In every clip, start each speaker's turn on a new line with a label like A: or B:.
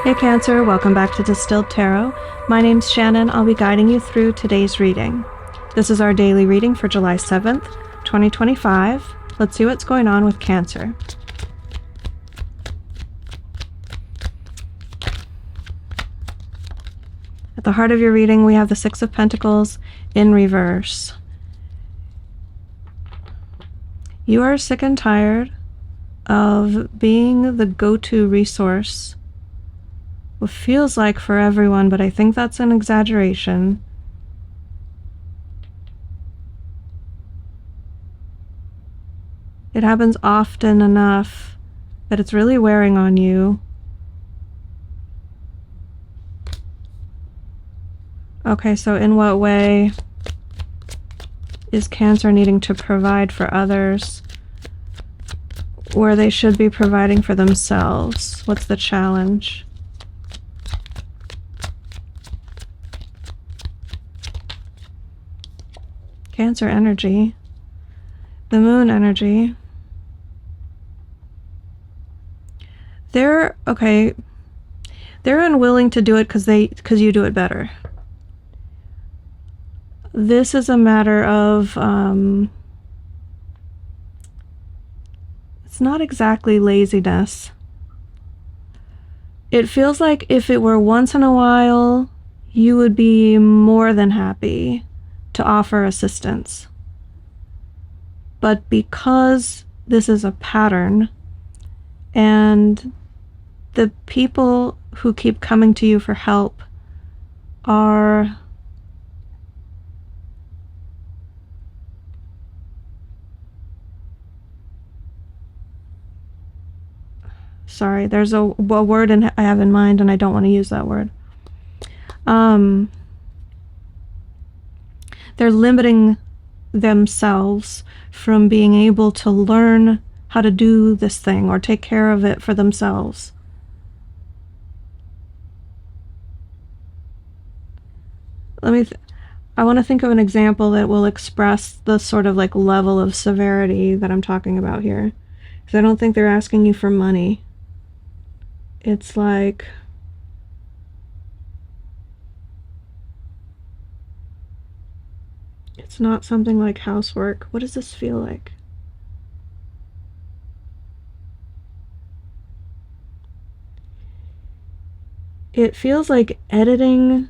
A: Hey Cancer, welcome back to Distilled Tarot. My name's Shannon. I'll be guiding you through today's reading. This is our daily reading for July 7th, 2025. Let's see what's going on with Cancer. At the heart of your reading, we have the Six of Pentacles in reverse. You are sick and tired of being the go-to resource. What feels like for everyone, but I think that's an exaggeration. It happens often enough that it's really wearing on you. Okay, so in what way is Cancer needing to provide for others where they should be providing for themselves? What's the challenge? Cancer energy, the moon energy. They're unwilling to do it because you do it better. This is a matter of it's not exactly laziness. It feels like if it were once in a while, you would be more than happy to offer assistance. But because this is a pattern, and the people who keep coming to you for help are sorry, there's a word I have in mind and I don't want to use that word. They're limiting themselves from being able to learn how to do this thing or take care of it for themselves. I want to think of an example that will express the sort of like level of severity that I'm talking about here. Because I don't think they're asking you for money. It's like, it's not something like housework. What does this feel like? It feels like editing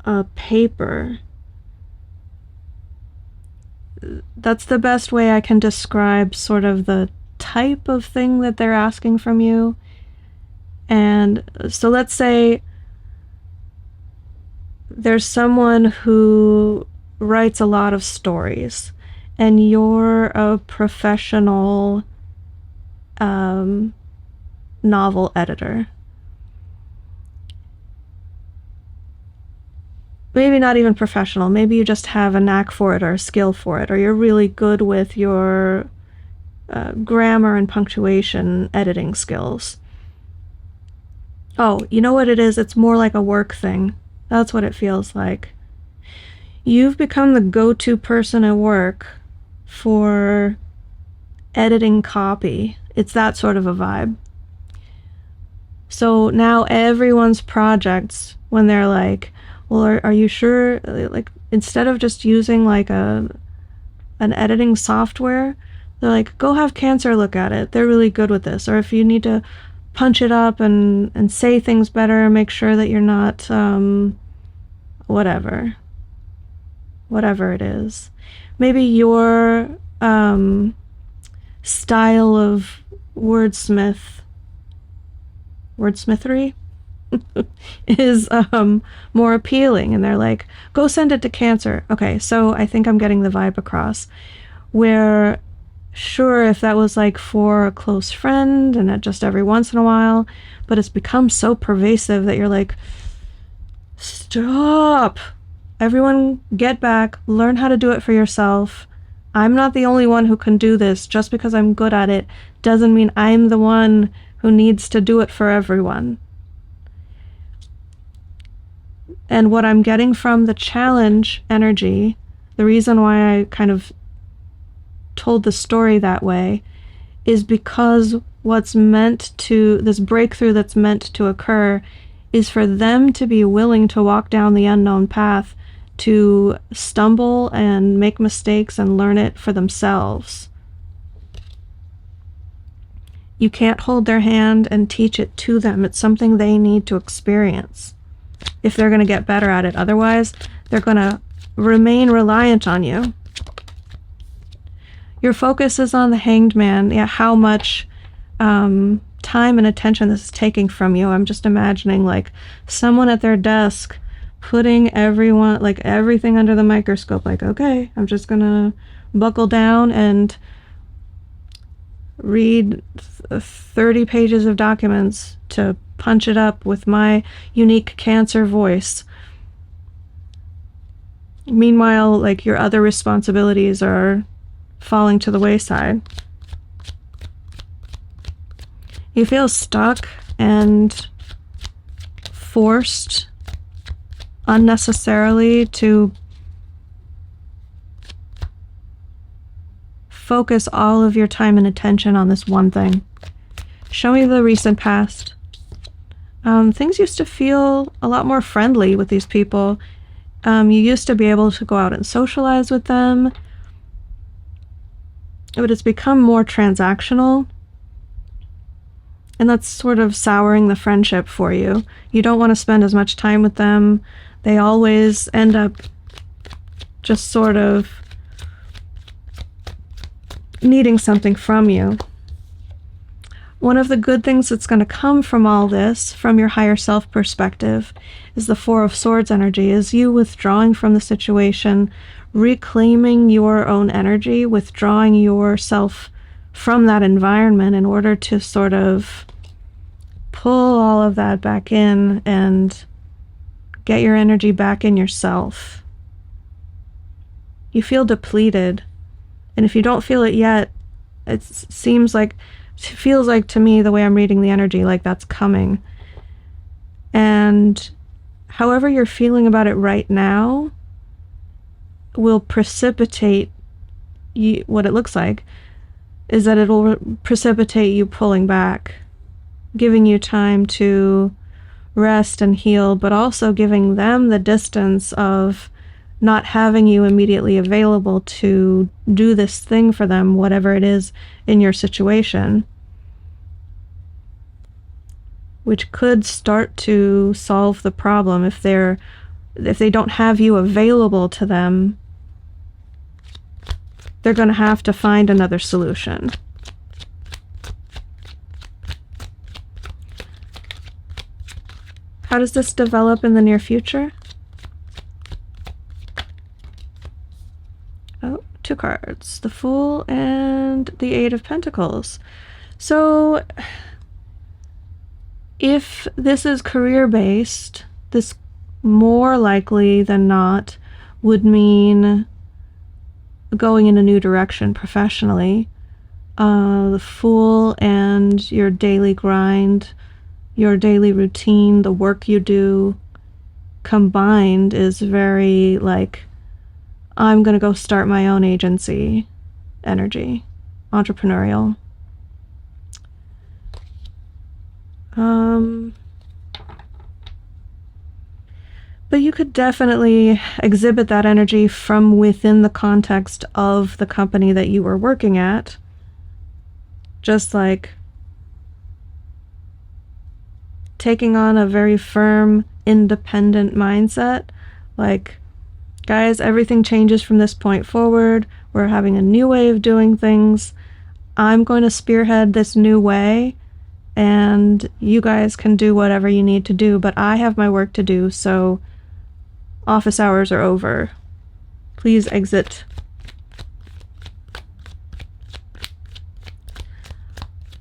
A: a paper. That's the best way I can describe sort of the type of thing that they're asking from you. And so let's say there's someone who writes a lot of stories and you're a professional novel editor. Maybe not even professional, maybe you just have a knack for it or a skill for it, or you're really good with your grammar and punctuation editing skills. Oh, you know what it is? It's more like a work thing. That's what it feels like. You've become the go-to person at work for editing copy. It's that sort of a vibe. So now everyone's projects, when they're like, well, are you sure? Like, instead of just using like an editing software, they're like, go have Cancer look at it. They're really good with this. Or if you need to punch it up and say things better, make sure that you're not whatever it is. Maybe your style of wordsmithery is more appealing, and they're like, go send it to Cancer. Okay, so I think I'm getting the vibe across, where sure, if that was like for a close friend and just every once in a while, but it's become so pervasive that you're like, stop. Everyone get back, learn how to do it for yourself. I'm not the only one who can do this. Just because I'm good at it doesn't mean I'm the one who needs to do it for everyone. And what I'm getting from the challenge energy, the reason why I kind of told the story that way, is because this breakthrough that's meant to occur is for them to be willing to walk down the unknown path, to stumble and make mistakes and learn it for themselves. You can't hold their hand and teach it to them. It's something they need to experience if they're going to get better at it. Otherwise, they're going to remain reliant on you. Your focus is on the Hanged Man. Yeah, how much time and attention this is taking from you. I'm just imagining like someone at their desk putting everything under the microscope. Like, okay, I'm just going to buckle down and read 30 pages of documents to punch it up with my unique Cancer voice. Meanwhile, like, your other responsibilities are falling to the wayside. You feel stuck and forced unnecessarily to focus all of your time and attention on this one thing. Show me the recent past. Things used to feel a lot more friendly with these people. You used to be able to go out and socialize with them, but it's become more transactional, and that's sort of souring the friendship for you. You don't want to spend as much time with them. They always end up just sort of needing something from you. One of the good things that's going to come from all this, from your higher self perspective, is the Four of Swords energy, is you withdrawing from the situation, reclaiming your own energy, withdrawing yourself from that environment in order to sort of pull all of that back in and get your energy back in yourself. You feel depleted. And if you don't feel it yet, it feels like to me, the way I'm reading the energy, like that's coming. And however you're feeling about it right now will precipitate what it looks like is that it'll precipitate you pulling back, giving you time to rest and heal, but also giving them the distance of not having you immediately available to do this thing for them, whatever it is in your situation, which could start to solve the problem. If they don't have you available to them, they're going to have to find another solution. How does this develop in the near future? Oh, 2 cards. The Fool and the Eight of Pentacles. So, if this is career-based, this more likely than not would mean going in a new direction professionally. The Fool and your daily grind, your daily routine, the work you do combined is very like, I'm going to go start my own agency energy, entrepreneurial. But you could definitely exhibit that energy from within the context of the company that you were working at. Just like taking on a very firm, independent mindset. Like, guys, everything changes from this point forward. We're having a new way of doing things. I'm going to spearhead this new way, and you guys can do whatever you need to do, but I have my work to do, so office hours are over. Please exit.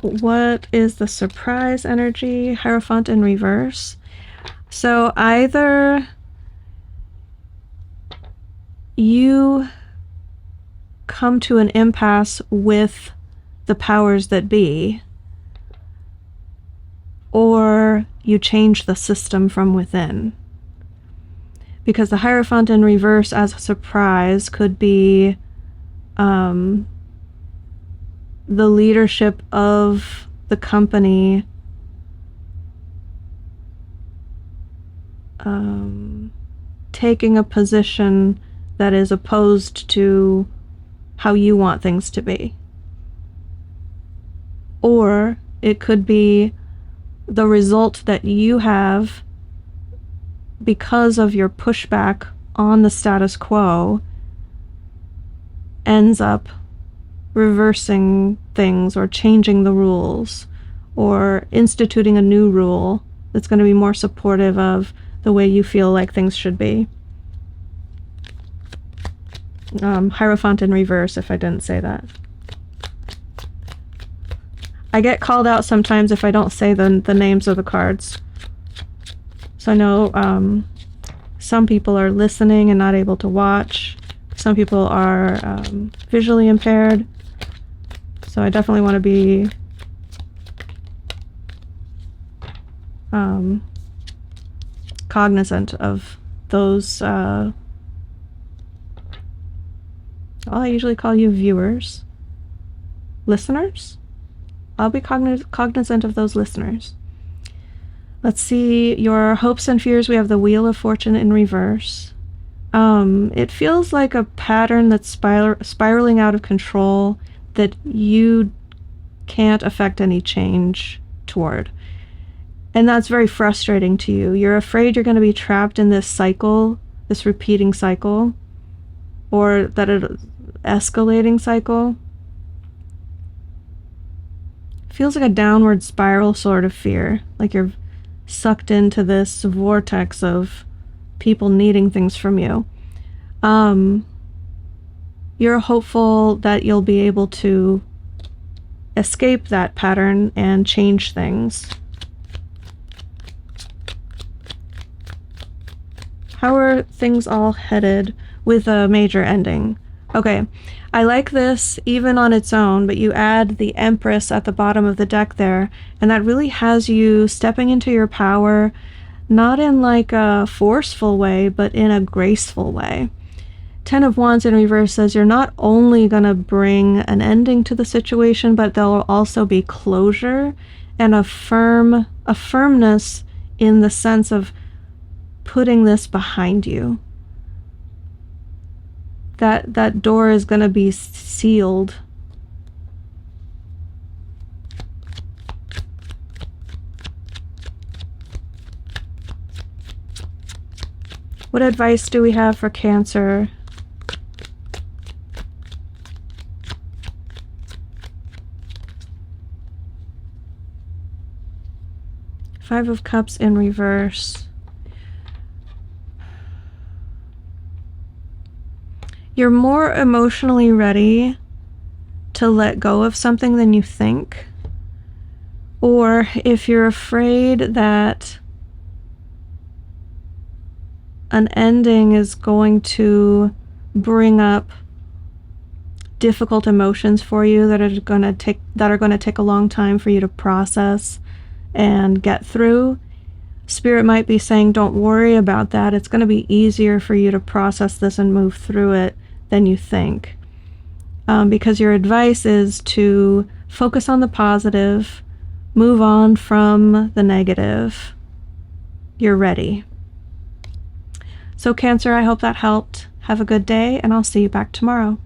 A: What is the surprise energy? Hierophant in reverse. So either you come to an impasse with the powers that be, or you change the system from within. Because the Hierophant in reverse as a surprise could be the leadership of the company taking a position that is opposed to how you want things to be. Or it could be the result that you have because of your pushback on the status quo ends up reversing things or changing the rules or instituting a new rule that's going to be more supportive of the way you feel like things should be. Hierophant in reverse, if I didn't say that. I get called out sometimes if I don't say the names of the cards. So I know some people are listening and not able to watch. Some people are visually impaired. So I definitely want to be cognizant of those. I usually call you viewers. Listeners? I'll be cognizant of those listeners. Let's see your hopes and fears. We have the Wheel of Fortune in reverse. It feels like a pattern that's spiraling out of control that you can't affect any change toward. And that's very frustrating to you. You're afraid you're going to be trapped in this cycle, this repeating cycle, or that escalating cycle. Feels like a downward spiral sort of fear, like you're sucked into this vortex of people needing things from you. You're hopeful that you'll be able to escape that pattern and change things. How are things all headed with a major ending? Okay, I like this even on its own, but you add the Empress at the bottom of the deck there, and that really has you stepping into your power, not in like a forceful way, but in a graceful way. Ten of Wands in reverse says you're not only going to bring an ending to the situation, but there'll also be closure and a firmness in the sense of putting this behind you. That door is going to be sealed. What advice do we have for Cancer? Five of Cups in reverse. You're more emotionally ready to let go of something than you think. Or if you're afraid that an ending is going to bring up difficult emotions for you that are going to take a long time for you to process and get through, Spirit might be saying, don't worry about that. It's going to be easier for you to process this and move through it than you think. Because your advice is to focus on the positive, move on from the negative. You're ready. So Cancer, I hope that helped. Have a good day, and I'll see you back tomorrow.